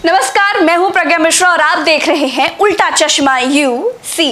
नमस्कार, मैं हूं प्रज्ञा मिश्रा और आप देख रहे हैं उल्टा चश्मा यूसी।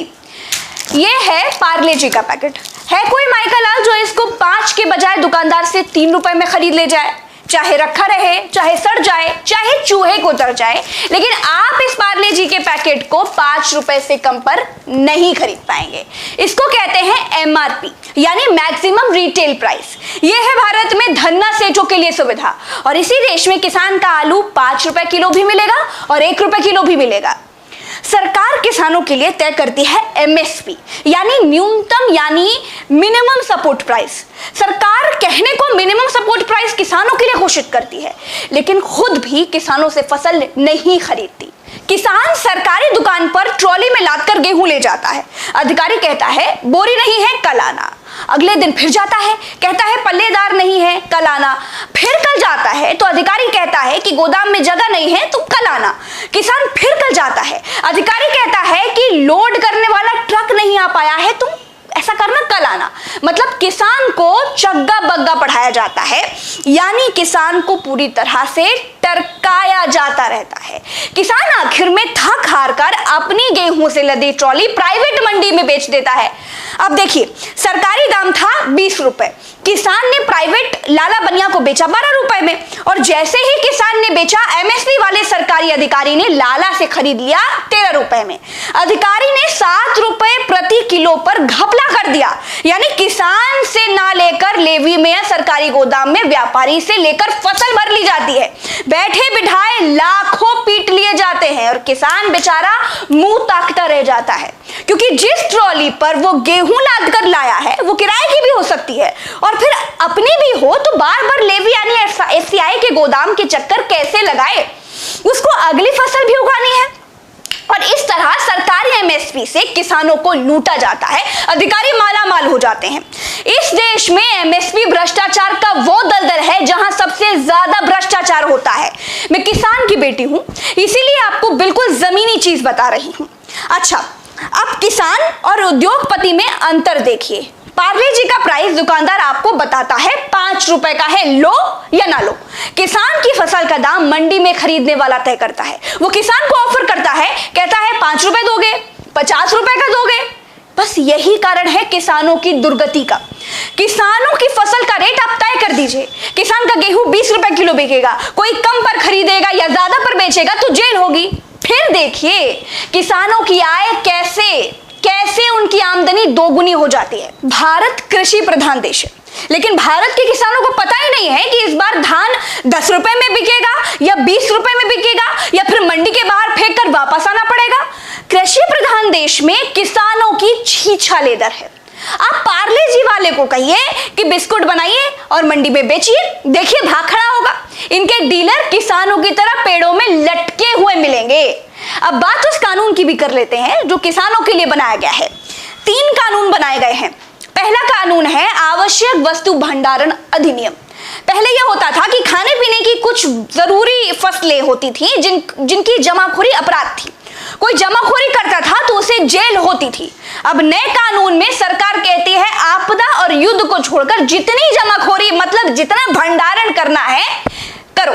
ये है पार्ले जी का पैकेट। है कोई माइका लाल जो इसको 5 के बजाय दुकानदार से 3 रुपए में खरीद ले जाए? चाहे रखा रहे, चाहे सड़ जाए, चाहे चूहे को उतर जाए, लेकिन आप इस पार्ले जी के पैकेट को 5 रुपए से कम पर नहीं खरीद पाएंगे। इसको कहते हैं एमआरपी यानी मैक्सिमम रिटेल प्राइस। ये है भारत में धन्ना सेठों के लिए सुविधा और इसी देश में किसान का आलू 5 रुपए किलो भी मिलेगा और 1 रुपए किलो भी मिलेगा। सरकार किसानों के लिए तय करती है एमएसपी यानी न्यूनतम यानी मिनिमम सपोर्ट प्राइस। सरकार कहने को मिनिमम सपोर्ट प्राइस किसानों के लिए घोषित करती है, लेकिन खुद भी किसानों से फसल नहीं खरीदती। किसान सरकारी दुकान पर ट्रॉली में लादकर गेहूं ले जाता है। अधिकारी कहता है बोरी नहीं है, कल आना। अगले दिन फिर जाता है, कहता है पल्लेदार नहीं है, कल आना। फिर कल जाता है तो अधिकारी कहता है कि गोदाम में जगह नहीं है, तुम कल आना। किसान फिर कल जाता है, अधिकारी कहता है कि लोड करने वाला ट्रक नहीं आ पाया है, तुम ऐसा करना, कल आना। मतलब किसान को चग्गा बग्गा पढ़ाया जाता है, यानी किसान को पूरी तरह से टरकाया जाता रहता है। किसान आखिर में थक हार कर अपनी गेहूं से लदी ट्रॉली प्राइवेट मंडी में बेच देता है। अब देखिए, सरकारी दाम था 20 रुपए, किसान ने प्राइवेट लाला बनिया को बेचा 12 रुपए में और जैसे ही किसान ने बेचा, एमएसपी वाले सरकारी अधिकारी ने लाला से खरीद लिया 13 रुपए में। अधिकारी ने 7 रुपए प्रति किलो पर घपला कर दिया, यानी किसान से ना लेकर लेवी में या सरकारी गोदाम में व्यापारी से लेकर फसल भर ली जाती है। बैठे बिठाए लाखों पीट लिए जाते हैं और किसान बेचारा मुंह ताकता रह जाता है, क्योंकि जिस ट्रॉली पर वो गेहूं लाद कर लाया है वो किराए की भी हो सकती है और फिर अपनी भी हो, तो बार बार लेवी यानी एफसीआई के गोदाम के चक्कर कैसे लगाए? उसको अगली फसल भी उगानी है और इस तरह सरकारी एमएसपी से किसानों को लूटा जाता है। अधिकारी माला माल हो जाते हैं। इस देश में एमएसपी भ्रष्टाचार का वो दलदल है जहां सबसे ज्यादा भ्रष्टाचार होता है। मैं किसान की बेटी हूं, इसीलिए आपको बिल्कुल जमीनी चीज बता रही हूं। अच्छा, अब किसान और उद्योगपति में अंतर देखिए। पार्ले जी का प्राइस दुकानदार आपको बताता है 5 रुपए का है, लो या ना लो। किसान की फसल का दाम मंडी में खरीदने वाला तय करता है। वो किसान को ऑफर करता है, कहता है 5 रुपए दोगे, 50 रुपए का दोगे। बस यही कारण है किसानों की दुर्गति का। किसानों की फसल का रेट आप तय कर दीजिए। किसान का गेहूं 20 रुपए किलो बिकेगा, कोई कम पर खरीदेगा या ज्यादा पर बेचेगा तो जेल होगी। फिर देखिए किसानों की आय कैसे उनकी आमदनी दोगुनी हो जाती है। भारत कृषि प्रधान देश है, लेकिन भारत के किसानों को पता ही नहीं है कि इस बार धान 10 रुपए में बिकेगा या 20 रुपए में बिकेगा या फिर मंडी के बाहर फेंक कर वापस आना पड़ेगा। कृषि प्रधान देश में किसानों की छीछा लेदर है। आप पार्ले जी वाले को कहिए कि बिस्कुट बनाइए और मंडी में बेचिए, देखिए भाग खड़ा होगा। इनके डीलर किसानों की तरह पेड़ों में लटके हुए मिलेंगे। अब बात उस कानून की भी कर लेते हैं जो किसानों के लिए बनाया गया है। 3 कानून बनाए गए हैं। पहला कानून है आवश्यक वस्तु भंडारण अधिनियम। पहले यह होता था कि खाने पीने की कुछ जरूरी फसलें होती थी जिनकी जमाखोरी अपराध थी। कोई जमाखोरी करता था तो उसे जेल होती थी। अब नए कानून में सरकार कहती है आपदा और युद्ध को छोड़कर जितनी जमाखोरी मतलब जितना भंडारण करना है करो।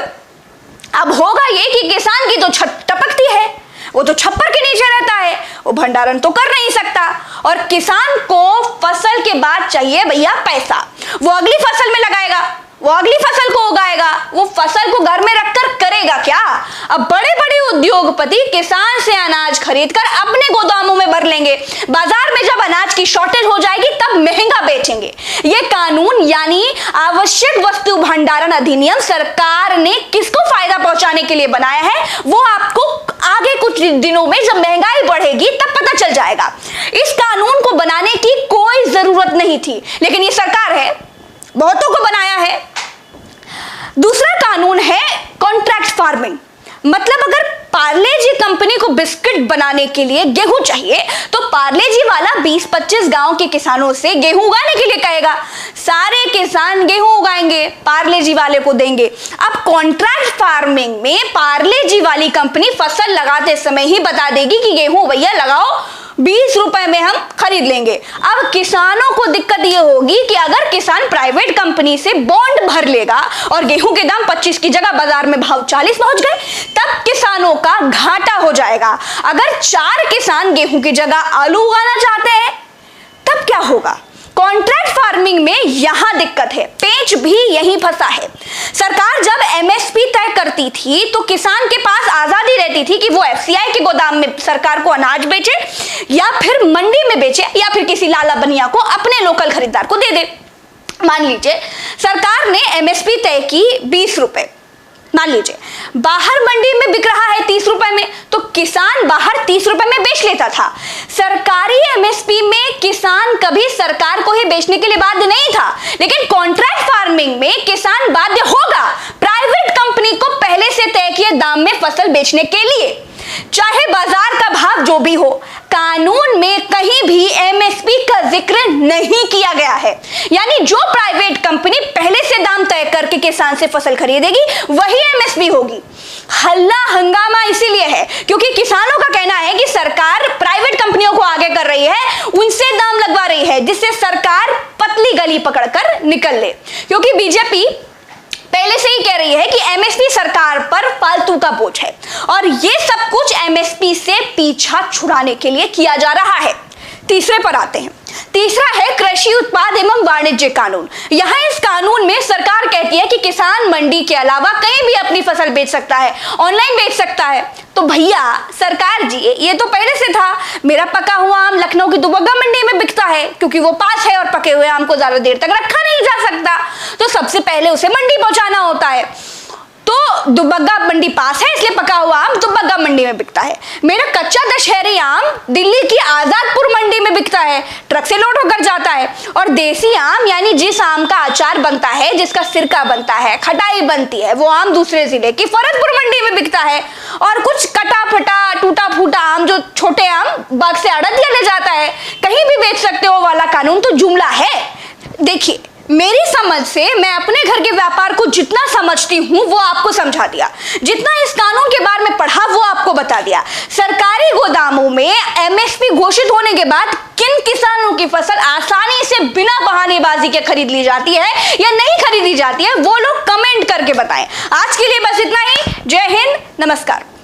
अब होगा ये कि किसान की तो छत टपकती है, वो तो छप्पर के नीचे रहता है, वो भंडारण तो कर नहीं सकता और किसान को फसल के बाद चाहिए भैया पैसा। वो अगली फसल में लगाएगा, वो अगली फसल को उगाएगा, वो फसल को घर में रखकर करेगा क्या? अब बड़े बड़े उद्योगपति किसान से अनाज खरीदकर अपने गोदामों में भर लेंगे। बाजार में जब अनाज की शॉर्टेज हो जाएगी तब महंगा बेचेंगे। ये कानून यानी आवश्यक वस्तु भंडारण अधिनियम सरकार ने किसको फायदा पहुंचाने के लिए बनाया है वो आपको आगे कुछ दिनों में जब महंगाई बढ़ेगी तब पता चल जाएगा। इस कानून को बनाने की कोई जरूरत नहीं थी, लेकिन ये सरकार है, बहुतों को बनाया है। दूसरा कानून है कॉन्ट्रैक्ट फार्मिंग। मतलब अगर पार्ले जी कंपनी को बिस्किट बनाने के लिए गेहूं चाहिए तो पार्ले जी वाला 20-25 गांव के किसानों से गेहूं उगाने के लिए कहेगा। सारे किसान गेहूं उगाएंगे, पार्ले जी वाले को देंगे। अब कॉन्ट्रैक्ट फार्मिंग में पार्ले जी वाली कंपनी फसल लगाते समय ही बता देगी कि गेहूं भैया लगाओ, 20 रुपए में हम खरीद लेंगे। अब किसानों को दिक्कत ये होगी कि अगर किसान प्राइवेट कंपनी से बॉन्ड भर लेगा और गेहूं के दाम 25 की जगह बाजार में भाव 40 पहुंच गए, तब किसानों किसानों का घाटा हो जाएगा। अगर 4 किसान गेहूं की जगह आलू उगाना चाहते हैं तब क्या होगा? कॉन्ट्रैक्ट फार्मिंग में यहां दिक्कत है, पेंच भी यहीं फंसा है। सरकार जब एमएसपी तय करती थी तो किसान के पास आजादी रहती थी कि वो एफसीआई के गोदाम में सरकार को अनाज बेचे या फिर मंडी में बेचे या फिर किसी लाला बनिया को, अपने लोकल खरीदार को दे दे। मान लीजिए सरकार ने एमएसपी तय की 20 रुपए, मान लीजिए बाहर मंडी में बिक रहा है 30 रुपए में, तो किसान बाहर 30 रुपए में बेच लेता था। सरकारी एमएसपी में किसान कभी सरकार को ही बेचने के लिए बाध्य नहीं था, लेकिन कॉन्ट्रैक्ट फार्मिंग में किसान बाध्य होगा प्राइवेट कंपनी को पहले से तय किए दाम में फसल बेचने के लिए, चाहे बाजार का भाव जो भी हो। कानून में कहीं भी एमएसपी का जिक्र नहीं किया गया है, यानी जो प्राइवेट कंपनी पहले से दाम तय करके किसान से फसल खरीदेगी वही एमएसपी होगी। हल्ला हंगामा इसीलिए है क्योंकि किसानों का कहना है कि सरकार प्राइवेट कंपनियों को आगे कर रही है, उनसे दाम लगवा रही है, जिससे सरकार पतली गली पकड़कर निकल ले। क्योंकि बीजेपी पहले से ही कह रही है कि एमएसपी सरकार पर फालतू का बोझ है और ये सब कुछ एमएसपी से पीछा छुड़ाने के लिए किया जा रहा है। तीसरे पर आते हैं। तीसरा है कृषि उत्पाद एवं वाणिज्य कानून। यहाँ इस कानून में सरकार कहती है कि किसान मंडी के अलावा कहीं भी अपनी फसल बेच सकता है, ऑनलाइन बेच सकता है। तो भैया सरकार जी, ये तो पहले से था। मेरा पका हुआ आम लखनऊ की दुबग्गा मंडी में बिकता है क्योंकि वो पास है और पके हुए आम को ज्यादा देर तक रखा नहीं जा सकता, तो सबसे पहले उसे मंडी पहुंचाना होता है। तो दुबग्गा मंडी पास है इसलिए पका हुआ आम दुबग्गा मंडी में बिकता है। मेरा कच्चा दशहरी आम दिल्ली की आजादपुर मंडी में बिकता है, ट्रक से लोड होकर जाता है। और देसी आम यानी जिस आम का अचार बनता है, जिसका सिरका बनता है, खटाई बनती है, वो आम दूसरे जिले की फरदपुर मंडी में बिकता है। और कुछ कटा फटा टूटा फूटा आम, जो छोटे आम बाग से आड़तिया ले जाता है, कहीं भी बेच सकते हो वाला कानून तो जुमला है। देखिए मेरी समझ से मैं अपने घर के व्यापार को जितना समझती हूं वो आपको समझा दिया, जितना इस कानून के बारे में पढ़ा वो आपको बता दिया। सरकारी गोदामों में एमएसपी घोषित होने के बाद किन किसानों की फसल आसानी से बिना बहानेबाजी के खरीद ली जाती है या नहीं खरीदी जाती है, वो लोग कमेंट करके बताएं। आज के लिए बस इतना ही। जय हिंद, नमस्कार।